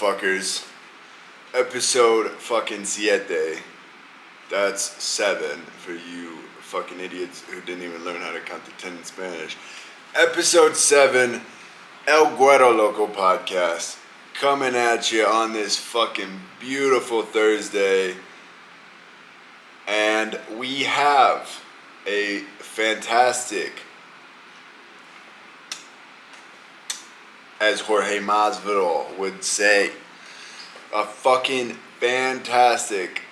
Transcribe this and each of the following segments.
motherfuckers? Episode fucking siete. That's 7 for you fucking idiots who didn't even learn how to count to 10 in Spanish. Episode 7, El Güero Loco podcast. Coming at you on this fucking beautiful Thursday. And we have a fantastic, as Jorge Masvidal would say, a fucking fantastic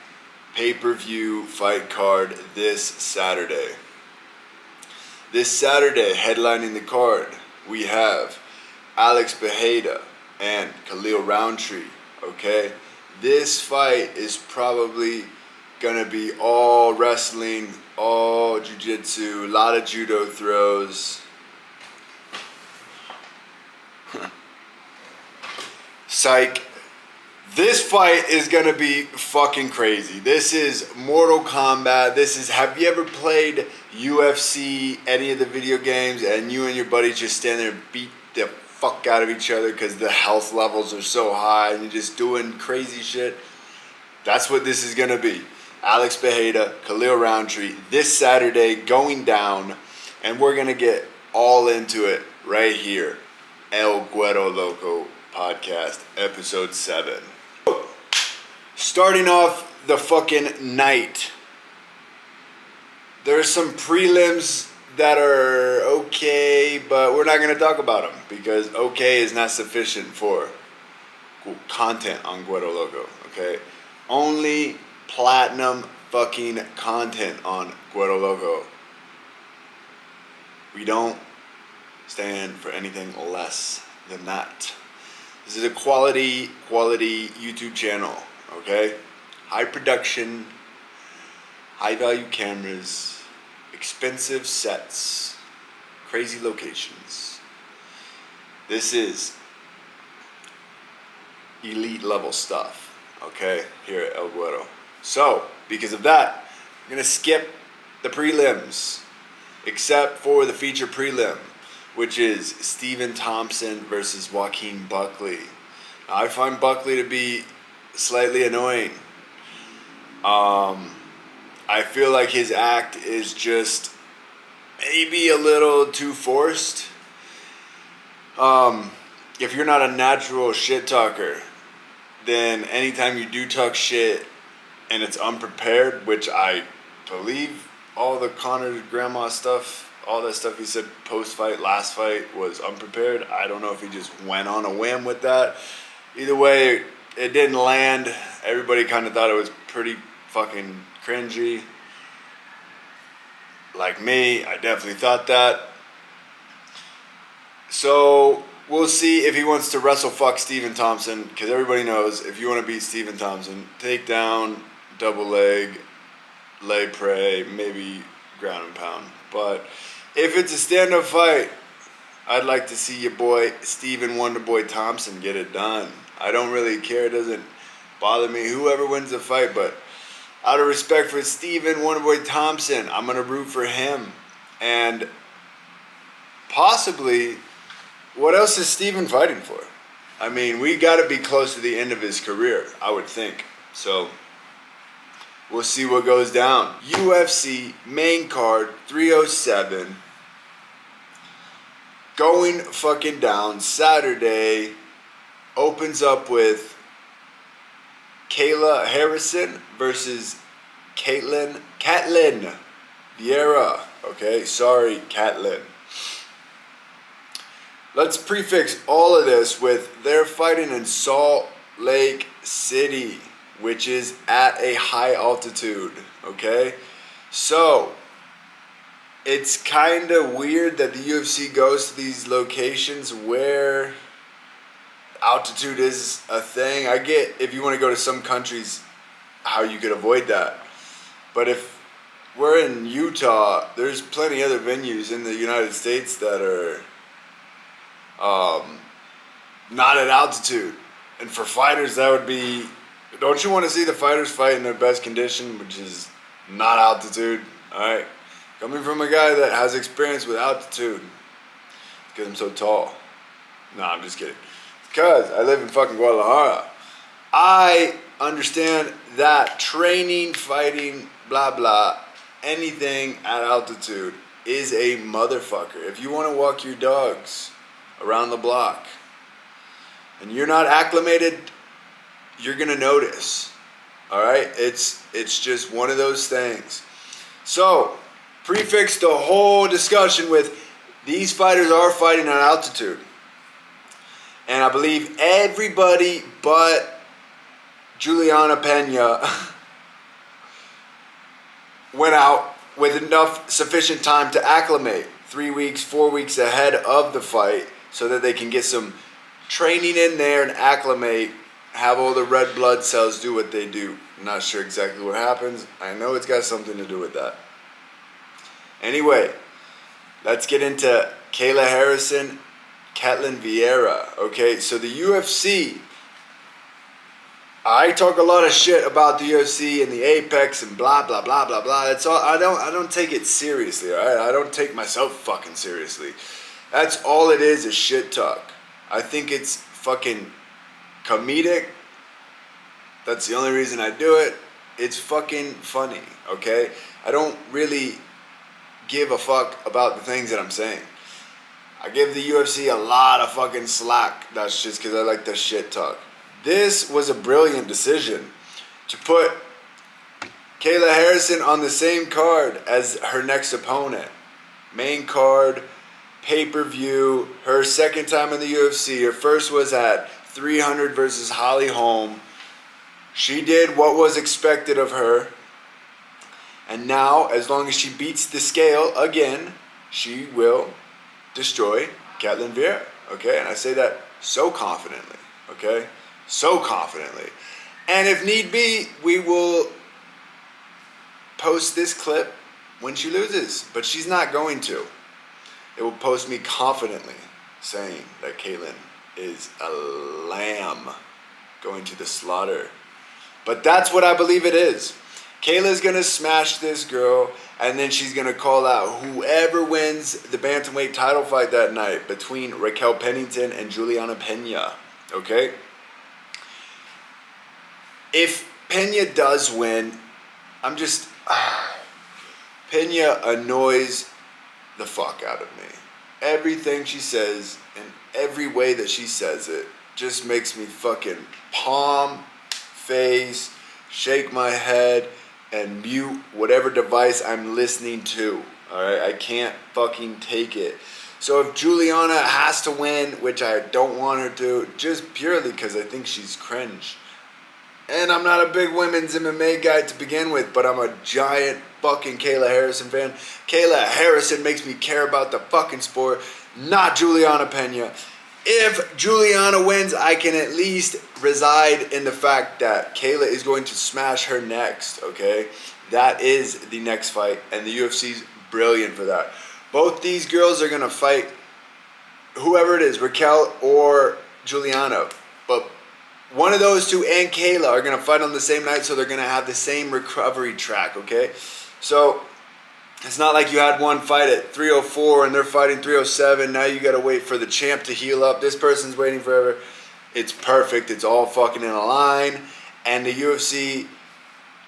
pay-per-view fight card this Saturday. This Saturday, headlining the card, we have Alex Pereira and Khalil Roundtree, okay? This fight is probably gonna be all wrestling, all jiu-jitsu, a lot of judo throws. Psych. This fight is gonna be fucking crazy. This is Mortal Kombat. Have you ever played UFC, any of the video games, and you and your buddies just stand there and beat the fuck out of each other because the health levels are so high and you're just doing crazy shit? That's what this is gonna be. Alex Pereira, Khalil Roundtree, this Saturday going down, and we're gonna get all into it right here. El Güero Loco podcast, episode 7. Starting off the fucking night, there's some prelims that are okay, but we're not going to talk about them because okay is not sufficient for content on Güero Loco, okay? Only platinum fucking content on Güero Loco. We don't stand for anything less than that. This is a quality YouTube channel, okay? High production, high value cameras, expensive sets, crazy locations. This is elite level stuff, okay, here at El Güero. So, because of that, I'm gonna skip the prelims, except for the feature prelim, which is Stephen Thompson versus Joaquin Buckley. Now, I find Buckley to be slightly annoying. I feel like his act is just maybe a little too forced. If you're not a natural shit talker, then anytime you do talk shit and it's unprepared, which I believe all the Conor grandma stuff, all that stuff he said post-fight, last fight, was unprepared. I don't know if he just went on a whim with that. Either way, it didn't land. Everybody kind of thought it was pretty fucking cringy. Like me, I definitely thought that. So, we'll see if he wants to wrestle fuck Stephen Thompson, because everybody knows if you want to beat Stephen Thompson, take down, double leg prey, maybe ground and pound. But if it's a stand-up fight, I'd like to see your boy Stephen Wonderboy Thompson get it done. I don't really care. It doesn't bother me whoever wins the fight, but out of respect for Stephen Wonderboy Thompson, I'm going to root for him. And possibly, what else is Stephen fighting for? I mean, we got to be close to the end of his career, I would think. So, we'll see what goes down. UFC main card 307. Going fucking down Saturday. Opens up with Kayla Harrison versus Catlin Vieira. Okay, sorry, Catlin. Let's prefix all of this with they're fighting in Salt Lake City, which is at a high altitude, okay? So, it's kind of weird that the UFC goes to these locations where altitude is a thing. I get if you want to go to some countries how you could avoid that. But if we're in Utah, there's plenty other venues in the United States that are not at altitude. And for fighters, that would be... Don't you want to see the fighters fight in their best condition, which is not altitude? Alright? Coming from a guy that has experience with altitude. Because I'm so tall. No, I'm just kidding. because I live in fucking Guadalajara. I understand that training, fighting, blah, blah, anything at altitude is a motherfucker. If you want to walk your dogs around the block and you're not acclimated, you're going to notice. All right? It's just one of those things. So, prefix the whole discussion with these fighters are fighting at altitude. And I believe everybody but Juliana Pena went out with enough sufficient time to acclimate 3 weeks, 4 weeks ahead of the fight so that they can get some training in there and acclimate, have all the red blood cells do what they do. I'm not sure exactly what happens. I know it's got something to do with that. Anyway, let's get into Kayla Harrison, Ketlen Vieira. Okay, so the UFC, I talk a lot of shit about the UFC and the Apex and blah blah blah blah blah. That's all. I don't take it seriously. All right, I don't take myself fucking seriously. That's all it is shit talk. I think it's fucking comedic. That's the only reason I do it. It's fucking funny. Okay, I don't really give a fuck about the things that I'm saying. I give the UFC a lot of fucking slack. That's just because I like the shit talk. This was a brilliant decision to put Kayla Harrison on the same card as her next opponent. Main card, pay-per-view, her second time in the UFC. Her first was at 300 versus Holly Holm. She did what was expected of her. And now, as long as she beats the scale again, she will destroy Ketlen Vieira. Okay? And I say that so confidently. Okay? So confidently. And if need be, we will post this clip when she loses. But she's not going to. It will post me confidently saying that Ketlen is a lamb going to the slaughter. But that's what I believe it is. Kayla's going to smash this girl, and then she's going to call out whoever wins the bantamweight title fight that night between Raquel Pennington and Juliana Pena. Okay? If Pena does win, Pena annoys the fuck out of me. Everything she says and every way that she says it just makes me fucking palm, face, shake my head, and mute whatever device I'm listening to. Alright? I can't fucking take it. So if Juliana has to win, which I don't want her to, just purely because I think she's cringe. And I'm not a big women's MMA guy to begin with, but I'm a giant fucking Kayla Harrison fan. Kayla Harrison makes me care about the fucking sport, not Juliana Pena. If Juliana wins, I can at least reside in the fact that Kayla is going to smash her next, okay? That is the next fight, and the UFC's brilliant for that. Both these girls are going to fight whoever it is, Raquel or Juliana. But one of those two and Kayla are going to fight on the same night, so they're going to have the same recovery track, okay? So it's not like you had one fight at 304 and they're fighting 307. Now you got to wait for the champ to heal up. This person's waiting forever. It's perfect. It's all fucking in a line. And the UFC,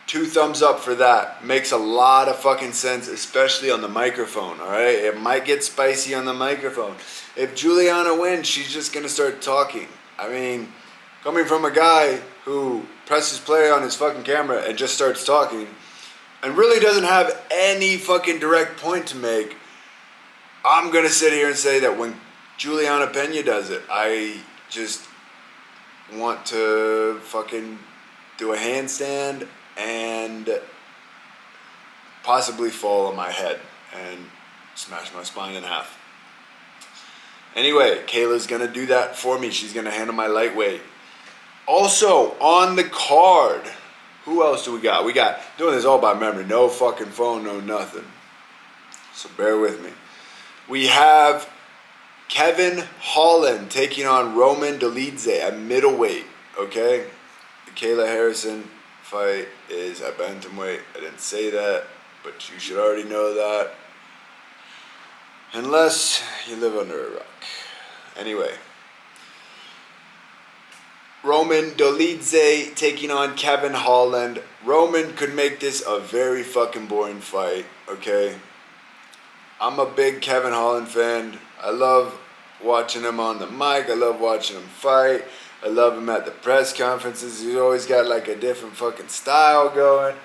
2 thumbs up for that. Makes a lot of fucking sense, especially on the microphone, all right? It might get spicy on the microphone. If Juliana wins, she's just going to start talking. I mean, coming from a guy who presses play on his fucking camera and just starts talking and really doesn't have any fucking direct point to make, I'm going to sit here and say that when Juliana Pena does it, I just want to fucking do a handstand and possibly fall on my head and smash my spine in half. Anyway, Kayla's going to do that for me. She's going to handle my lightweight. Also, on the card, who else do we got? We got, doing this all by memory, no fucking phone, no nothing. So bear with me. We have Kevin Holland taking on Roman Dolidze at middleweight, okay? The Kayla Harrison fight is at bantamweight. I didn't say that, but you should already know that. Unless you live under a rock. Anyway. Roman Dolidze taking on Kevin Holland. Roman could make this a very fucking boring fight, okay? I'm a big Kevin Holland fan. I love watching him on the mic. I love watching him fight. I love him at the press conferences. He's always got like a different fucking style going.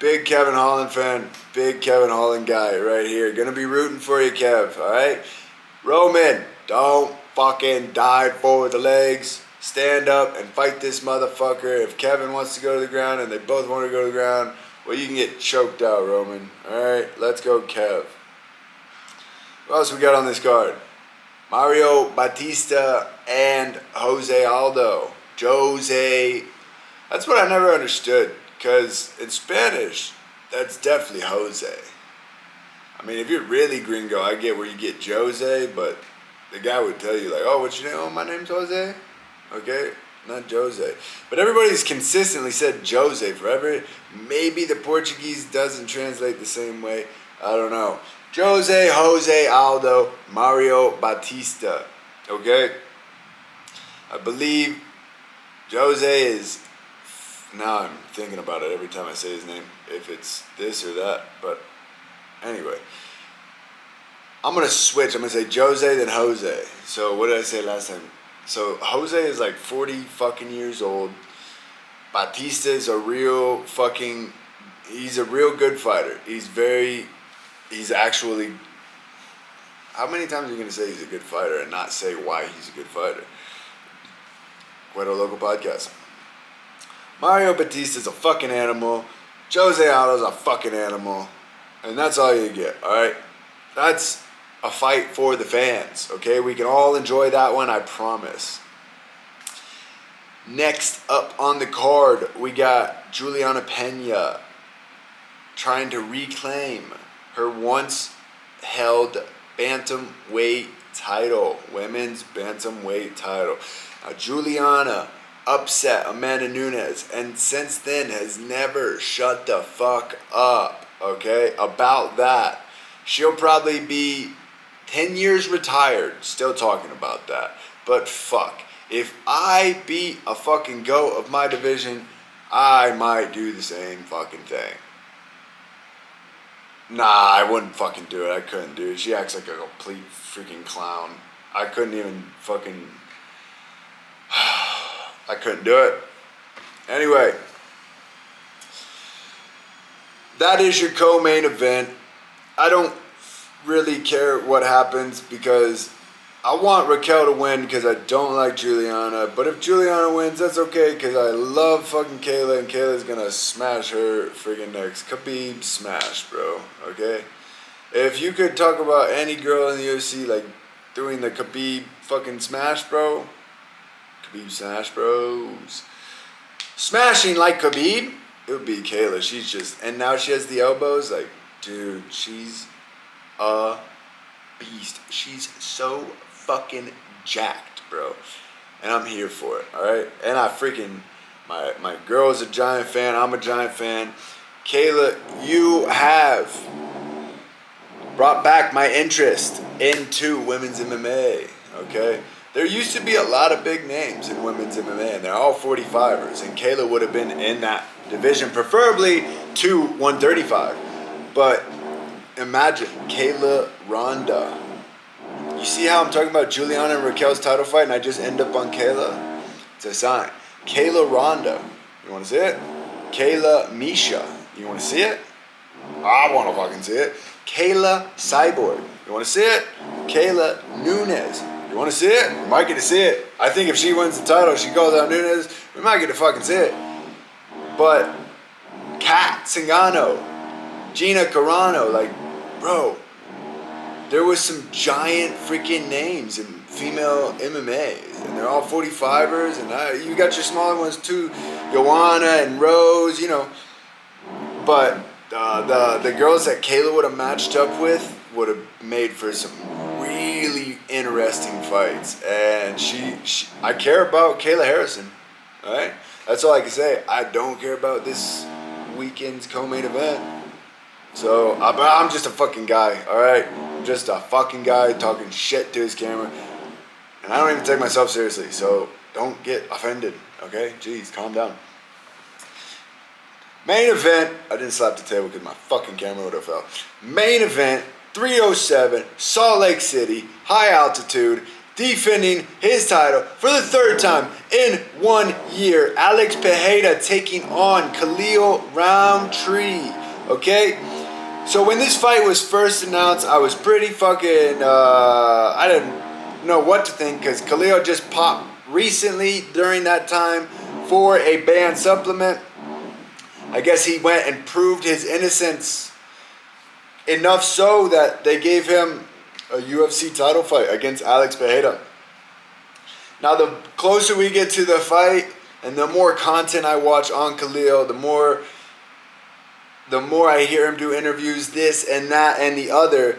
Big Kevin Holland fan. Big Kevin Holland guy right here. Gonna be rooting for you, Kev, alright? Roman, don't fucking dive for the legs. Stand up and fight this motherfucker. If Kevin wants to go to the ground and they both want to go to the ground, well, you can get choked out, Roman. Alright, let's go, Kev. What else we got on this card? Mario Batista and Jose Aldo. Jose. That's what I never understood. Because in Spanish, that's definitely Jose. I mean, if you're really gringo, I get where you get Jose, but the guy would tell you, like, oh, what's your name? Oh, my name's Jose. Okay? Not Jose. But everybody's consistently said Jose forever. Maybe the Portuguese doesn't translate the same way. I don't know. Jose Aldo, Mario Batista. Okay? I believe Jose is... Now I'm thinking about it every time I say his name, if it's this or that. But anyway, I'm going to switch. I'm going to say Jose, then Jose. So what did I say last time? So Jose is like 40 fucking years old. Batista is a real fucking... He's a real good fighter. He's actually... How many times are you going to say he's a good fighter and not say why he's a good fighter? Cuero Local Podcast. Mario Batista's a fucking animal. Jose Aldo's a fucking animal. And that's all you get, alright? That's a fight for the fans, okay? We can all enjoy that one, I promise. Next up on the card, we got Juliana Pena trying to reclaim her once held bantamweight title, women's bantamweight title. Now, Juliana upset Amanda Nunes, and since then has never shut the fuck up, okay, about that. She'll probably be 10 years retired still talking about that. But fuck, if I beat a fucking GOAT of my division, I might do the same fucking thing. Nah, I wouldn't fucking do it. I couldn't do it. She acts like a complete freaking clown. I couldn't even fucking... I couldn't do it. Anyway, that is your co-main event. I don't really care what happens because I want Raquel to win because I don't like Juliana. But if Juliana wins, that's okay because I love fucking Kayla and Kayla's gonna smash her freaking next. Khabib smash, bro. Okay? If you could talk about any girl in the UFC like doing the Khabib fucking smash, bro. Khabib smash, bros. Smashing like Khabib, it would be Kayla. She's just, and now she has the elbows. Like, dude, she's a beast. She's so fucking jacked, bro. And I'm here for it, alright? And I freaking, my girl is a giant fan. I'm a giant fan. Kayla, you have brought back my interest into women's MMA, okay? There used to be a lot of big names in women's MMA, and they're all 45ers, and Kayla would have been in that division, preferably to 135. But imagine, Kayla Ronda. You see how I'm talking about Juliana and Raquel's title fight, and I just end up on Kayla? It's a sign. Kayla Ronda. You want to see it? Kayla Misha. You want to see it? I want to fucking see it. Kayla Cyborg. You want to see it? Kayla Nunes. You want to see it? We might get to see it. I think if she wins the title, she goes out Nunes, we might get to fucking see it. But Kat Zingano, Gina Carano, like, bro, there was some giant freaking names in female MMA, and they're all 45ers, and you got your smaller ones too, Joanna and Rose, you know. But the girls that Kayla would have matched up with would have made for some really interesting fights. And I care about Kayla Harrison, all right? That's all I can say. I don't care about this weekend's co-main event. So, I'm just a fucking guy, all right? I'm just a fucking guy talking shit to his camera. And I don't even take myself seriously. So, don't get offended, okay? Jeez, calm down. Main event, I didn't slap the table because my fucking camera would have fell. Main event, 307, Salt Lake City, high altitude, defending his title for the third time in 1 year. Alex Pereira taking on Khalil Roundtree, okay? So when this fight was first announced, I was pretty fucking, I didn't know what to think because Khalil just popped recently during that time for a banned supplement. I guess he went and proved his innocence enough so that they gave him a UFC title fight against Alex Pereira. Now, the closer we get to the fight and the more content I watch on Khalil, the more I hear him do interviews, this and that and the other,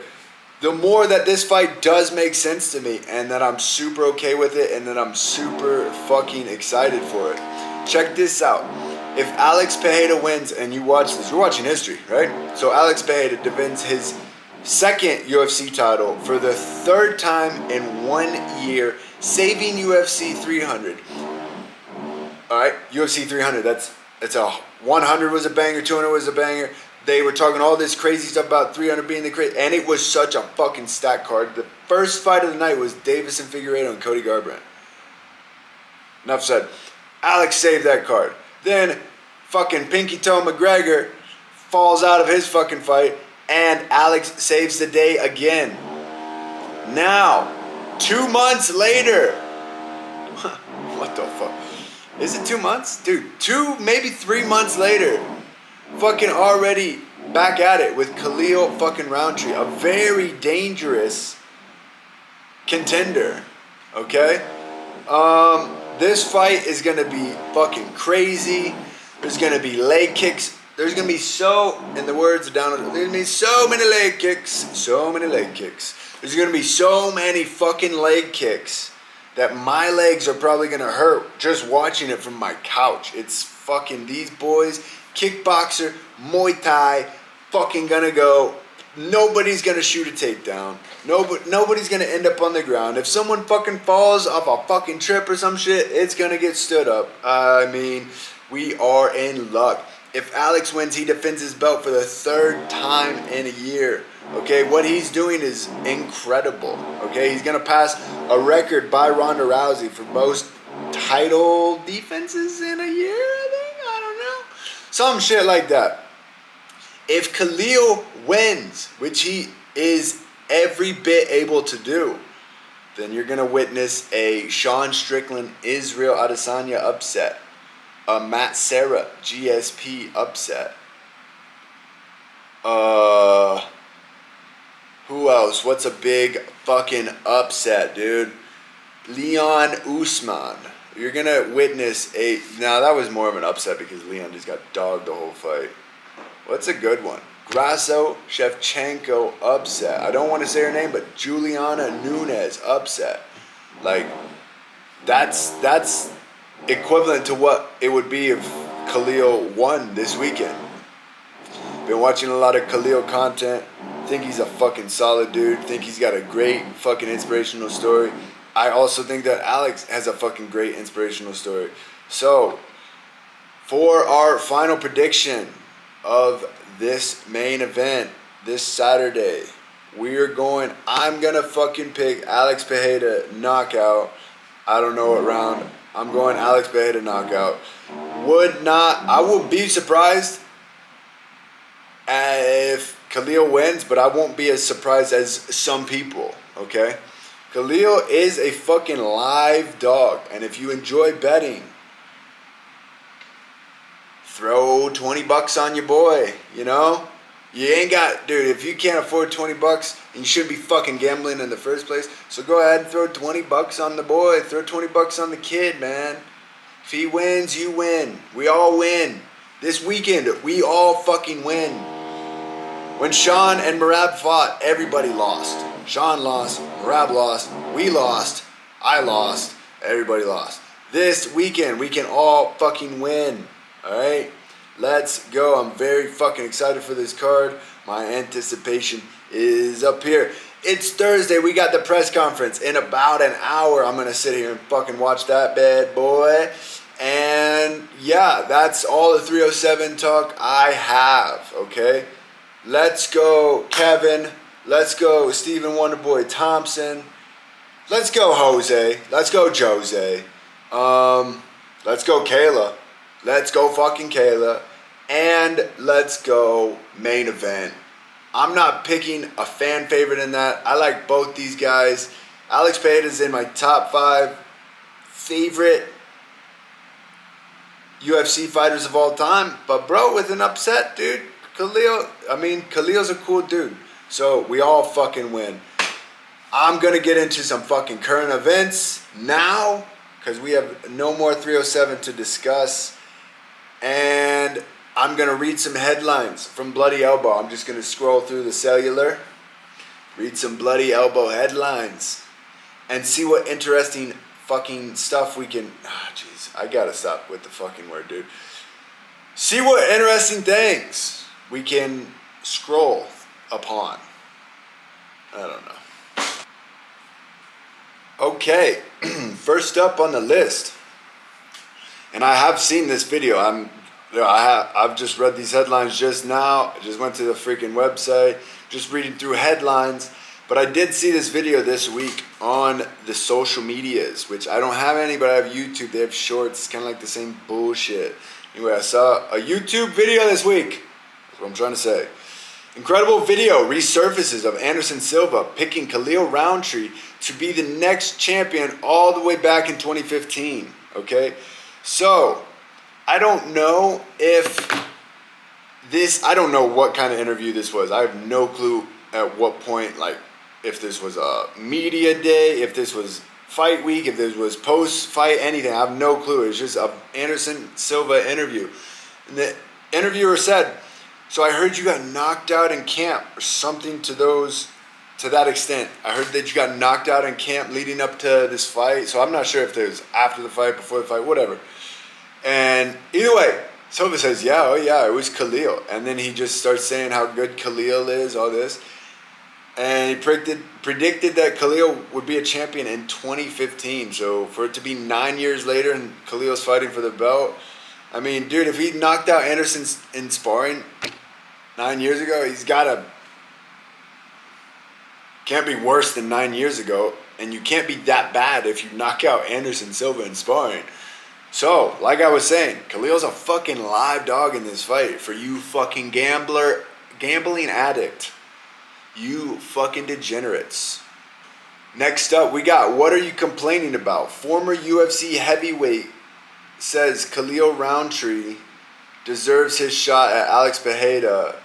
the more that this fight does make sense to me and that I'm super okay with it and that I'm super fucking excited for it. Check this out. If Alex Pereira wins, and you watch this, you're watching history, right? So Alex Pereira defends his second UFC title for the third time in 1 year, saving UFC 300. All right, UFC 300. It's a 100 was a banger, 200 was a banger. They were talking all this crazy stuff about 300 being the crazy, and it was such a fucking stacked card. The first fight of the night was Davison Figueiredo and Cody Garbrandt. Enough said. Alex saved that card. Then fucking Pinky Toe McGregor falls out of his fucking fight and Alex saves the day again. Now, 2 months later, what the fuck? Is it 2 months? Dude, maybe 3 months later, fucking already back at it with Khalil fucking Roundtree, a very dangerous contender, okay? This fight is going to be fucking crazy. There's going to be leg kicks. There's going to be in the words of Donald, there's going to be so many leg kicks. So many leg kicks. There's going to be so many fucking leg kicks that my legs are probably going to hurt just watching it from my couch. It's fucking these boys, kickboxer, Muay Thai, fucking going to go. Nobody's going to shoot a takedown. Nobody's going to end up on the ground. If someone fucking falls off a fucking trip or some shit, it's going to get stood up. I mean, we are in luck. If Alex wins, he defends his belt for the third time in a year. Okay, what he's doing is incredible. Okay, he's going to pass a record by Ronda Rousey for most title defenses in a year, I think. I don't know. Some shit like that. If Khalil wins, which he is every bit able to do, then you're going to witness a Sean Strickland, Israel Adesanya upset. A Matt Serra, GSP upset. Who else? What's a big fucking upset, dude? Leon Usman. You're going to witness now that was more of an upset because Leon just got dogged the whole fight. What's a good one? Grasso Shevchenko upset. I don't want to say her name, but Juliana Nunes upset. Like, that's equivalent to what it would be if Khalil won this weekend. Been watching a lot of Khalil content. Think he's a fucking solid dude. Think he's got a great fucking inspirational story. I also think that Alex has a fucking great inspirational story. So, for our final prediction of this main event this Saturday, I'm gonna fucking pick Alex Pereira knockout. I don't know what round. I'm going Alex Pereira knockout. I will be surprised if Khalil wins, but I won't be as surprised as some people, okay? Khalil is a fucking live dog, and if you enjoy betting, throw $20 on your boy, you know? You ain't got, dude, if you can't afford $20, and you shouldn't be fucking gambling in the first place, so go ahead and throw $20 on the boy. Throw $20 on the kid, man. If he wins, you win. We all win. This weekend, we all fucking win. When Sean and Merab fought, everybody lost. Sean lost, Merab lost, we lost, I lost, everybody lost. This weekend, we can all fucking win. Alright? Let's go. I'm very fucking excited for this card. My anticipation is up here. It's Thursday. We got the press conference in about an hour. I'm going to sit here and fucking watch that bad boy. And yeah, that's all the 307 talk I have, okay? Let's go, Kevin. Let's go, Stephen Wonderboy Thompson. Let's go, Jose. Let's go, Jose. Let's go, Kayla. Let's go, fucking Kayla. And let's go, main event. I'm not picking a fan favorite in that. I like both these guys. Alex Pereira's in my top 5 favorite UFC fighters of all time. But bro, with an upset, dude, Khalil's a cool dude. So we all fucking win. I'm going to get into some fucking current events now because we have no more 307 to discuss. And I'm going to read some headlines from Bloody Elbow. I'm just going to scroll through the cellular, read some Bloody Elbow headlines, and see what interesting fucking stuff we can... Jeez, I got to stop with the fucking word, dude. See what interesting things we can scroll upon. I don't know. Okay, first up on the list, and I have seen this video. I've just read these headlines just now. I just went to the freaking website, just reading through headlines. But I did see this video this week on the social medias, which I don't have any, but I have YouTube. They have shorts. It's kind of like the same bullshit. Anyway, I saw a YouTube video this week. That's what I'm trying to say. Incredible video resurfaces of Anderson Silva picking Khalil Roundtree to be the next champion all the way back in 2015. Okay? So... I don't know I don't know what kind of interview this was. I have no clue at what point, like, if this was a media day, if this was fight week, if this was post-fight, anything. I have no clue. It's just an Anderson Silva interview. And the interviewer said, so I heard you got knocked out in camp or something to that extent. I heard that you got knocked out in camp leading up to this fight. So I'm not sure if it was after the fight, before the fight, whatever. And either way, Silva says, it was Khalil. And then he just starts saying how good Khalil is, all this. And he predicted that Khalil would be a champion in 2015. So for it to be 9 years later and Khalil's fighting for the belt, I mean, dude, if he knocked out Anderson in sparring 9 years ago, can't be worse than 9 years ago. And you can't be that bad if you knock out Anderson Silva in sparring. So, like I was saying, Khalil's a fucking live dog in this fight. For you fucking gambling addict. You fucking degenerates. Next up, we got, what are you complaining about? Former UFC heavyweight says Khalil Roundtree deserves his shot at Alex Pereira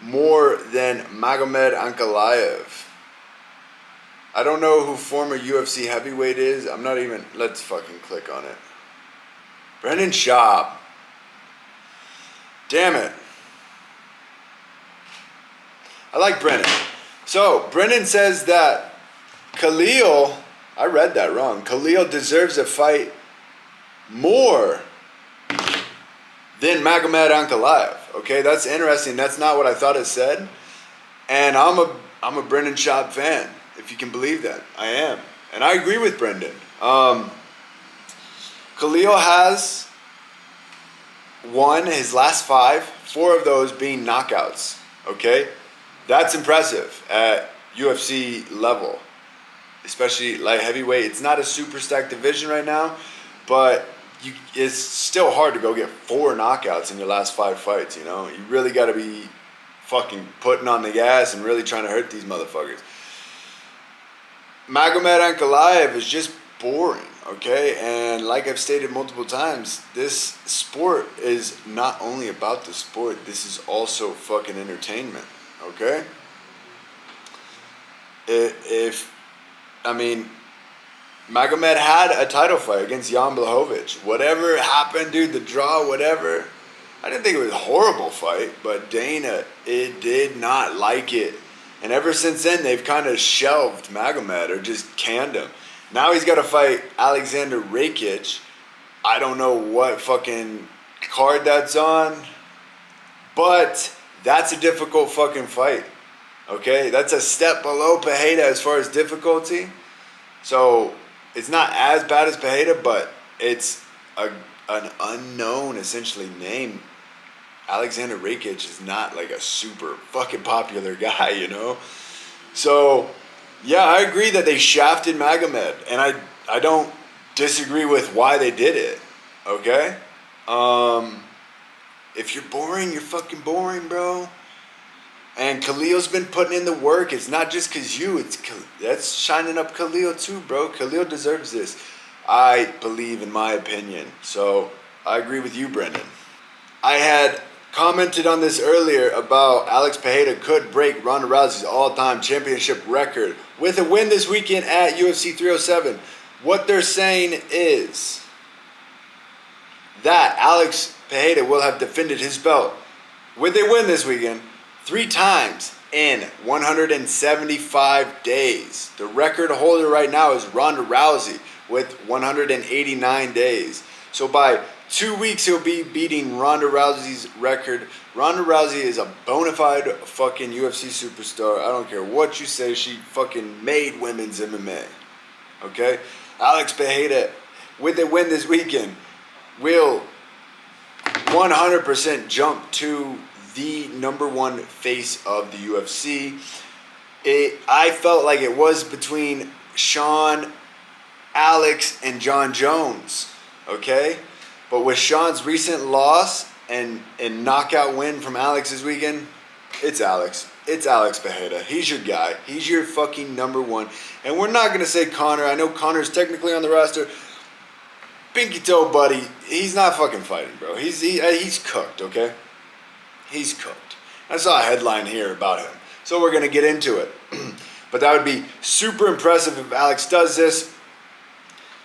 more than Magomed Ankalaev. I don't know who former UFC heavyweight is. Let's fucking click on it. Brendan Schaub. Damn it. I like Brendan. So, Brendan says that Khalil, I read that wrong. Khalil deserves a fight more than Magomed Ankalaev. Okay, that's interesting. That's not what I thought it said. And I'm a Brendan Schaub fan, if you can believe that. I am. And I agree with Brendan. Khalil has won his last 4 of those being knockouts, okay? That's impressive at UFC level, especially light heavyweight. It's not a super stacked division right now, but it's still hard to go get 4 knockouts in your last 5 fights, you know? You really got to be fucking putting on the gas and really trying to hurt these motherfuckers. Magomed Ankalaev is just boring, okay? And like I've stated multiple times, this sport is not only about the sport, this is also fucking entertainment, okay? Magomed had a title fight against Jan Blachowicz. Whatever happened, dude, the draw, whatever, I didn't think it was a horrible fight, but Dana, it did not like it. And ever since then, they've kind of shelved Magomed or just canned him. Now he's got to fight Alexander Rakic. I don't know what fucking card that's on, but that's a difficult fucking fight. Okay, that's a step below Pereira as far as difficulty. So it's not as bad as Pereira, but it's an unknown, essentially, name. Alexander Rakic is not like a super fucking popular guy, you know? So, yeah, I agree that they shafted Magomed, and I don't disagree with why they did it, okay? If you're boring, you're fucking boring, bro. And Khalil's been putting in the work. It's not just because that's shining up Khalil too, bro. Khalil deserves this, I believe, in my opinion. So I agree with you, Brendan. I had commented on this earlier about Alex Pereira could break Ronda Rousey's all-time championship record with a win this weekend at UFC 307. What they're saying is that Alex Pereira will have defended his belt with a win this weekend 3 times in 175 days. The record holder right now is Ronda Rousey with 189 days. So by 2 weeks, he'll be beating Ronda Rousey's record. Ronda Rousey is a bona fide fucking UFC superstar. I don't care what you say. She fucking made women's MMA. Okay? Alex Pereira, with a win this weekend, will 100% jump to the number one face of the UFC. I felt like it was between Sean, Alex, and John Jones. Okay? But with Sean's recent loss and knockout win from Alex this weekend, it's Alex. It's Alex Pereira. He's your guy. He's your fucking number one. And we're not going to say Conor. I know Conor's technically on the roster. Pinky toe buddy, he's not fucking fighting, bro. He's cooked, okay? He's cooked. I saw a headline here about him. So we're going to get into it. But that would be super impressive if Alex does this.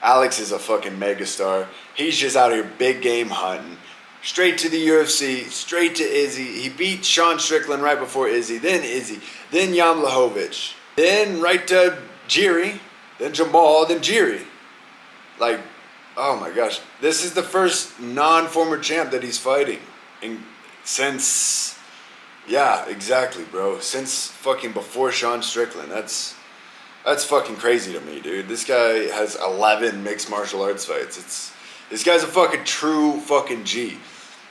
Alex is a fucking megastar. He's just out here big game hunting. Straight to the UFC, straight to Izzy. He beat Sean Strickland right before Izzy, then Jan Blachowicz, then right to Jiri, then Jamal, then Jiri. Like, oh my gosh. This is the first non-former champ that he's fighting since, yeah, exactly, bro. Since fucking before Sean Strickland. That's fucking crazy to me, dude. This guy has 11 mixed martial arts fights. This guy's a fucking true fucking G.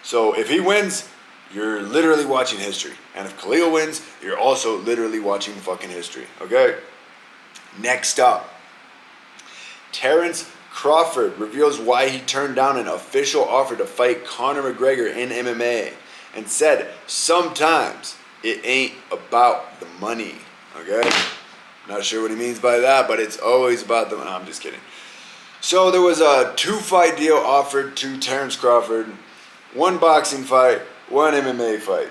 So if he wins, you're literally watching history. And if Khalil wins, you're also literally watching fucking history. Okay? Next up, Terrence Crawford reveals why he turned down an official offer to fight Conor McGregor in MMA and said sometimes it ain't about the money. Okay? Not sure what he means by that, but it's always about the money. No, I'm just kidding. So there was a 2-fight deal offered to Terrence Crawford. 1 boxing fight, 1 MMA fight.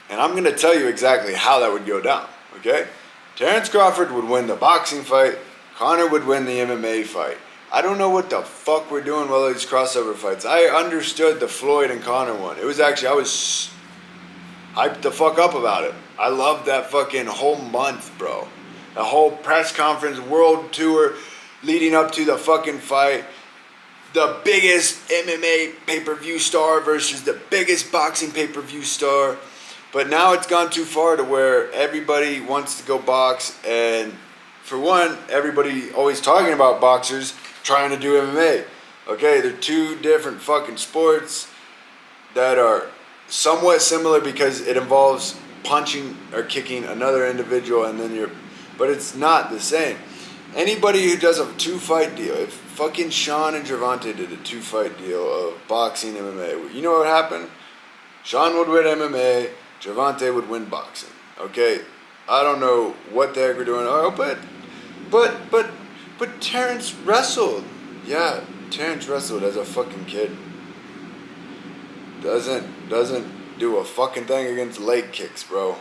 And I'm going to tell you exactly how that would go down, okay? Terrence Crawford would win the boxing fight. Conor would win the MMA fight. I don't know what the fuck we're doing with all these crossover fights. I understood the Floyd and Conor one. It was actually, I was hyped the fuck up about it. I loved that fucking whole month, bro. The whole press conference, world tour leading up to the fucking fight. The biggest MMA pay-per-view star versus the biggest boxing pay-per-view star. But now it's gone too far to where everybody wants to go box. And for one, everybody always talking about boxers trying to do MMA. Okay, they're 2 different fucking sports that are somewhat similar because it involves punching or kicking another individual and then but it's not the same. Anybody who does a 2-fight deal, if fucking Sean and Gervonta did a 2-fight deal of boxing MMA, you know what happened? Sean would win MMA, Gervonta would win boxing. Okay, I don't know what the heck we're doing. Oh, but Terrence wrestled. Yeah, Terrence wrestled as a fucking kid. Doesn't do a fucking thing against leg kicks, bro.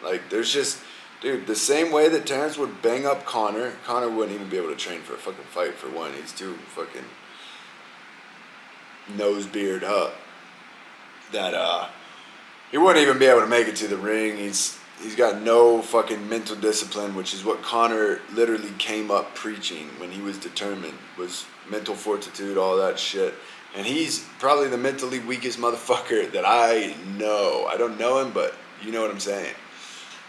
Like, there's just, dude, the same way that Terrence would bang up Conor wouldn't even be able to train for a fucking fight for one. He's too fucking nose beard up. That he wouldn't even be able to make it to the ring. He's got no fucking mental discipline, which is what Conor literally came up preaching when he was determined, was mental fortitude, all that shit. And he's probably the mentally weakest motherfucker that I know. I don't know him, but you know what I'm saying.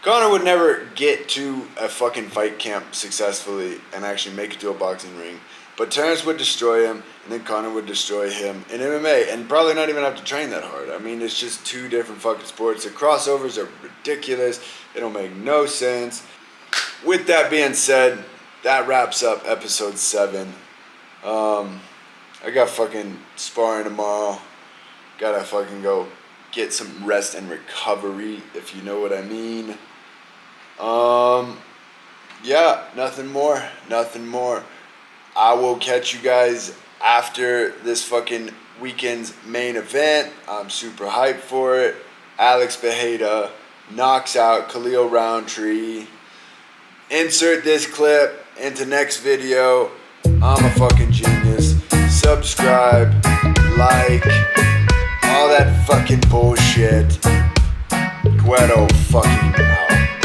Conor would never get to a fucking fight camp successfully and actually make it to a boxing ring. But Terrence would destroy him, and then Conor would destroy him in MMA, and probably not even have to train that hard. I mean, it's just two different fucking sports. The crossovers are ridiculous. They don't make no sense. With that being said, that wraps up episode 7. I got fucking sparring tomorrow. Gotta fucking go get some rest and recovery, if you know what I mean. Yeah, nothing more. I will catch you guys after this fucking weekend's main event. I'm super hyped for it. Alex Bejeda knocks out Khalil Roundtree. Insert this clip into next video. I'm a fucking genius. Subscribe, like, all that fucking bullshit. Guedo fucking out.